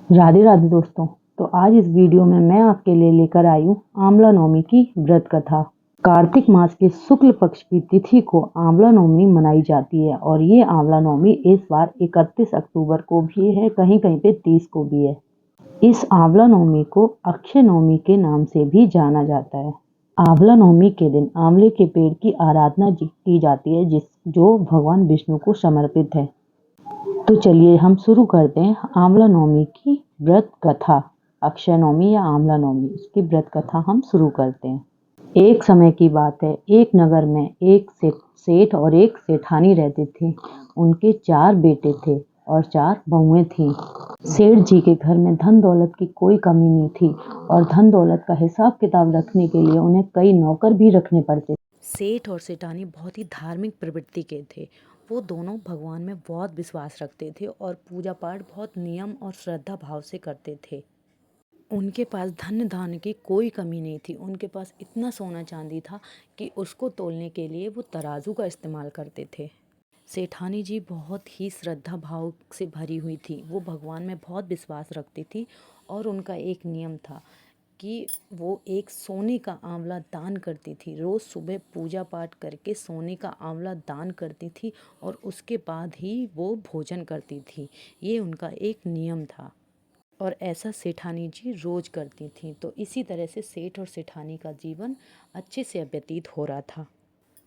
राधे राधे दोस्तों। तो आज इस वीडियो में मैं आपके लिए लेकर आई हूँ आंवला नवमी की व्रत कथा। कार्तिक मास के शुक्ल पक्ष की तिथि को आंवला नवमी मनाई जाती है और ये आंवला नवमी इस बार 31 अक्टूबर को भी है, कहीं कहीं पे 30 को भी है। इस आंवला नवमी को अक्षय नवमी के नाम से भी जाना जाता है। आंवला नवमी के दिन आंवले के पेड़ की आराधना की जाती है जो भगवान विष्णु को समर्पित है। तो चलिए हम शुरू करते हैं आंवला नवमी की व्रत कथा। अक्षय नवमी या आंवला नवमी, इसकी व्रत कथा हम शुरू करते हैं। एक समय की बात है, एक नगर में एक सेठ और एक सेठानी रहते थे। उनके 4 बेटे थे और 4 बहुएं थीं। सेठ जी के घर में धन दौलत की कोई कमी नहीं थी और धन दौलत का हिसाब किताब रखने के लिए उन्हें कई नौकर भी रखने पड़ते। सेठ और सेठानी बहुत ही धार्मिक प्रवृत्ति के थे। वो दोनों भगवान में बहुत विश्वास रखते थे और पूजा पाठ बहुत नियम और श्रद्धा भाव से करते थे। उनके पास धन धान्य की कोई कमी नहीं थी। उनके पास इतना सोना चांदी था कि उसको तोलने के लिए वो तराजू का इस्तेमाल करते थे। सेठानी जी बहुत ही श्रद्धा भाव से भरी हुई थी। वो भगवान में बहुत विश्वास रखती थी और उनका एक नियम था कि वो एक सोने का आंवला दान करती थी। रोज़ सुबह पूजा पाठ करके सोने का आंवला दान करती थी और उसके बाद ही वो भोजन करती थी। ये उनका एक नियम था और ऐसा सेठानी जी रोज़ करती थीं। तो इसी तरह से सेठ और सेठानी का जीवन अच्छे से व्यतीत हो रहा था।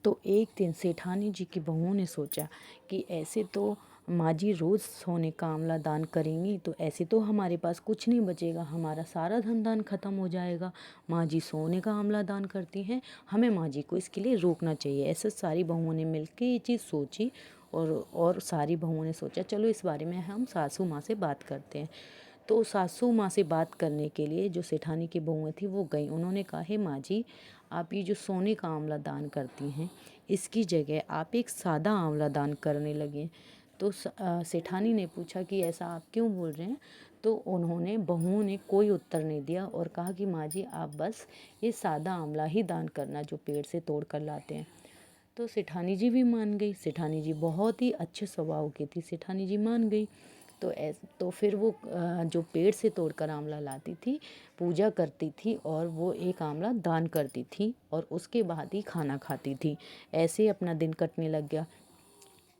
तो एक दिन सेठानी जी की बहुओं ने सोचा कि ऐसे तो माँ जी रोज़ सोने का आंवला दान करेंगी तो ऐसे तो हमारे पास कुछ नहीं बचेगा, हमारा सारा धन दान ख़त्म हो जाएगा। माँ जी सोने का आंवला दान करती हैं, हमें माँ जी को इसके लिए रोकना चाहिए। ऐसे सारी बहुओं ने मिलकर ये चीज़ सोची और सारी बहुओं ने सोचा चलो इस बारे में हम सासू माँ से बात करते हैं। तो सासू माँ से बात करने के लिए जो सेठानी की बहुएं थी वो गई। उन्होंने कहा हे माँ जी, आप ये जो सोने का आंवला दान करती हैं इसकी जगह आप एक सादा आंवला दान करने लगे। तो सेठानी ने पूछा कि ऐसा आप क्यों बोल रहे हैं। तो उन्होंने बहुओं ने कोई उत्तर नहीं दिया और कहा कि माँ जी आप बस ये सादा आंवला ही दान करना जो पेड़ से तोड़ कर लाते हैं। तो सेठानी जी भी मान गई। सेठानी जी बहुत ही अच्छे स्वभाव की थी, सेठानी जी मान गई। तो फिर वो जो पेड़ से तोड़कर आंवला लाती थी, पूजा करती थी और वो एक आंवला दान करती थी और उसके बाद ही खाना खाती थी। ऐसे अपना दिन कटने लग गया।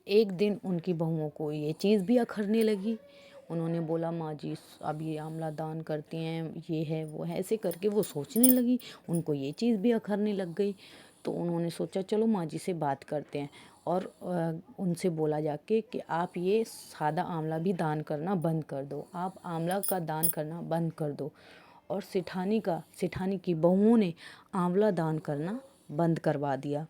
एक दिन उनकी बहुओं को ये चीज़ भी अखरने लगी। उन्होंने बोला माँ जी अब ये आंवला दान करती हैं, ये है वो है, ऐसे करके वो सोचने लगी। उनको ये चीज़ भी अखरने लग गई। तो उन्होंने सोचा चलो माँ जी से बात करते हैं और उनसे बोला जाके कि आप ये सादा आंवला भी दान करना बंद कर दो, आप आंवला का दान करना बंद कर दो। और सेठानी की बहुओं ने आंवला दान करना बंद करवा दिया।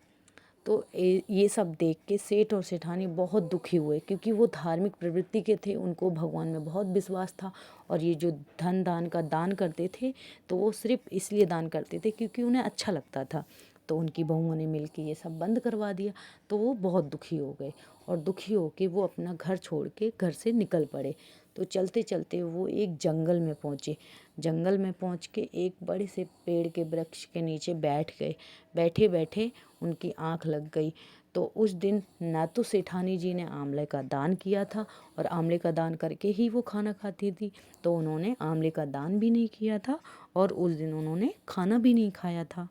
तो ये सब देख के सेठ और सेठानी बहुत दुखी हुए क्योंकि वो धार्मिक प्रवृत्ति के थे, उनको भगवान में बहुत विश्वास था। और ये जो धन दान का दान करते थे तो वो सिर्फ इसलिए दान करते थे क्योंकि उन्हें अच्छा लगता था। तो उनकी बहुओं ने मिल के ये सब बंद करवा दिया। तो वो बहुत दुखी हो गए और दुखी हो के वो अपना घर छोड़ के घर से निकल पड़े। तो चलते चलते वो एक जंगल में पहुँचे। जंगल में पहुँच के एक बड़े से पेड़ के वृक्ष के नीचे बैठ गए। बैठे बैठे उनकी आँख लग गई। तो उस दिन ना तो सेठानी जी ने आंवले का दान किया था और आंवले का दान करके ही वो खाना खाती थी, तो उन्होंने आंवले का दान भी नहीं किया था और उस दिन उन्होंने खाना भी नहीं खाया था।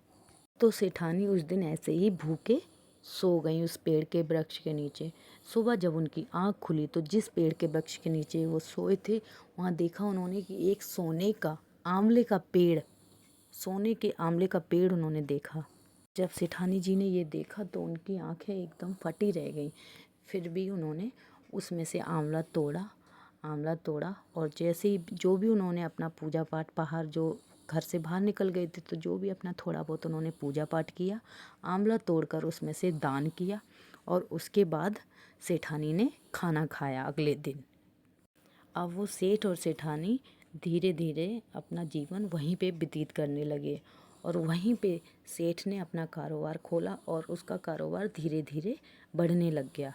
तो सेठानी उस दिन ऐसे ही भूखे सो गई उस पेड़ के वृक्ष के नीचे। सुबह जब उनकी आँख खुली तो जिस पेड़ के वृक्ष के नीचे वो सोए थे वहाँ देखा उन्होंने कि एक सोने का आंवले का पेड़, सोने के आंवले का पेड़ उन्होंने देखा। जब सेठानी जी ने ये देखा तो उनकी आंखें एकदम फटी रह गई। फिर भी उन्होंने उसमें से आंवला तोड़ा और जैसे ही जो भी उन्होंने अपना पूजा पाठ बाहर जो घर से बाहर निकल गए थे तो जो भी अपना थोड़ा बहुत उन्होंने पूजा पाठ किया, आंवला तोड़कर उसमें से दान किया और उसके बाद सेठानी ने खाना खाया अगले दिन। अब वो सेठ और सेठानी धीरे धीरे अपना जीवन वहीं पे व्यतीत करने लगे और वहीं पे सेठ ने अपना कारोबार खोला और उसका कारोबार धीरे धीरे बढ़ने लग गया।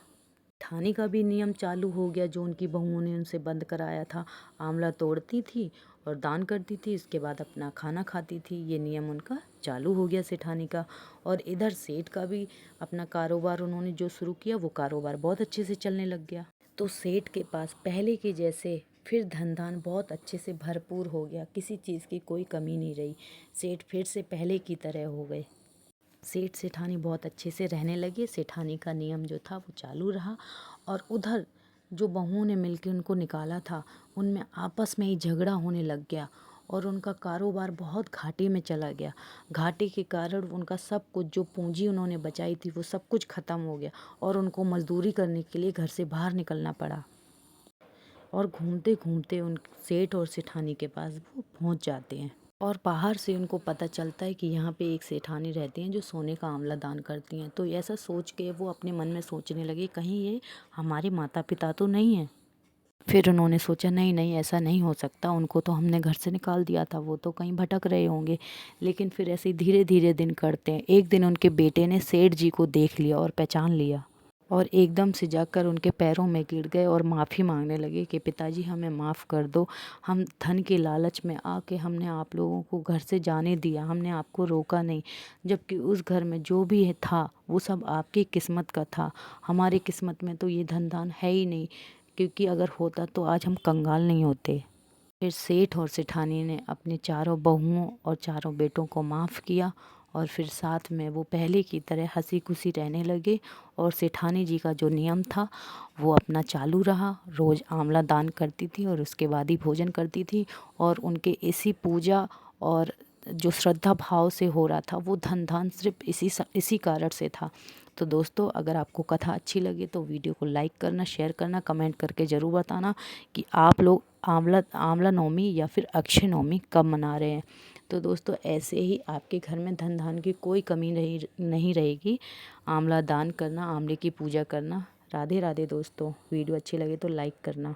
ठानी का भी नियम चालू हो गया जो उनकी बहुओं ने उनसे बंद कराया था। आंवला तोड़ती थी और दान करती थी, इसके बाद अपना खाना खाती थी। ये नियम उनका चालू हो गया सेठानी का। और इधर सेठ का भी अपना कारोबार उन्होंने जो शुरू किया वो कारोबार बहुत अच्छे से चलने लग गया। तो सेठ के पास पहले के जैसे फिर धन धान बहुत अच्छे से भरपूर हो गया, किसी चीज़ की कोई कमी नहीं रही। सेठ फिर से पहले की तरह हो गए। सेठ सेठानी बहुत अच्छे से रहने लगे। सेठानी का नियम जो था वो चालू रहा। और उधर जो बहुओं ने मिलकर उनको निकाला था, उनमें आपस में ही झगड़ा होने लग गया और उनका कारोबार बहुत घाटे में चला गया। घाटे के कारण उनका सब कुछ, जो पूंजी उन्होंने बचाई थी, वो सब कुछ ख़त्म हो गया और उनको मजदूरी करने के लिए घर से बाहर निकलना पड़ा। और घूमते घूमते उन सेठ और सेठानी के पास वो पहुंच जाते हैं और बाहर से उनको पता चलता है कि यहाँ पे एक सेठानी रहती हैं जो सोने का आंवला दान करती हैं। तो ऐसा सोच के वो अपने मन में सोचने लगे, कहीं ये हमारे माता पिता तो नहीं हैं। फिर उन्होंने सोचा नहीं नहीं, ऐसा नहीं हो सकता, उनको तो हमने घर से निकाल दिया था, वो तो कहीं भटक रहे होंगे। लेकिन फिर ऐसे ही धीरे धीरे दिन कटते हैं। एक दिन उनके बेटे ने सेठ जी को देख लिया और पहचान लिया और एकदम से जाकर उनके पैरों में गिर गए और माफ़ी मांगने लगे कि पिताजी हमें माफ़ कर दो, हम धन के लालच में आके हमने आप लोगों को घर से जाने दिया, हमने आपको रोका नहीं, जबकि उस घर में जो भी था वो सब आपकी किस्मत का था, हमारी किस्मत में तो ये धन धान है ही नहीं, क्योंकि अगर होता तो आज हम कंगाल नहीं होते। फिर सेठ और सेठानी ने अपने चारों बहुओं और चारों बेटों को माफ़ किया और फिर साथ में वो पहले की तरह हंसी खुशी रहने लगे। और सेठानी जी का जो नियम था वो अपना चालू रहा। रोज़ आंवला दान करती थी और उसके बाद ही भोजन करती थी। और उनके इसी पूजा और जो श्रद्धा भाव से हो रहा था वो धन धान सिर्फ इसी कारण से था। तो दोस्तों, अगर आपको कथा अच्छी लगे तो वीडियो को लाइक करना, शेयर करना, कमेंट करके ज़रूर बताना कि आप लोग आंवला नवमी या फिर अक्षय नवमी कब मना रहे हैं। तो दोस्तों, ऐसे ही आपके घर में धन धान की कोई कमी नहीं रहेगी। आंवला दान करना, आंवले की पूजा करना। राधे राधे दोस्तों। वीडियो अच्छी लगे तो लाइक करना।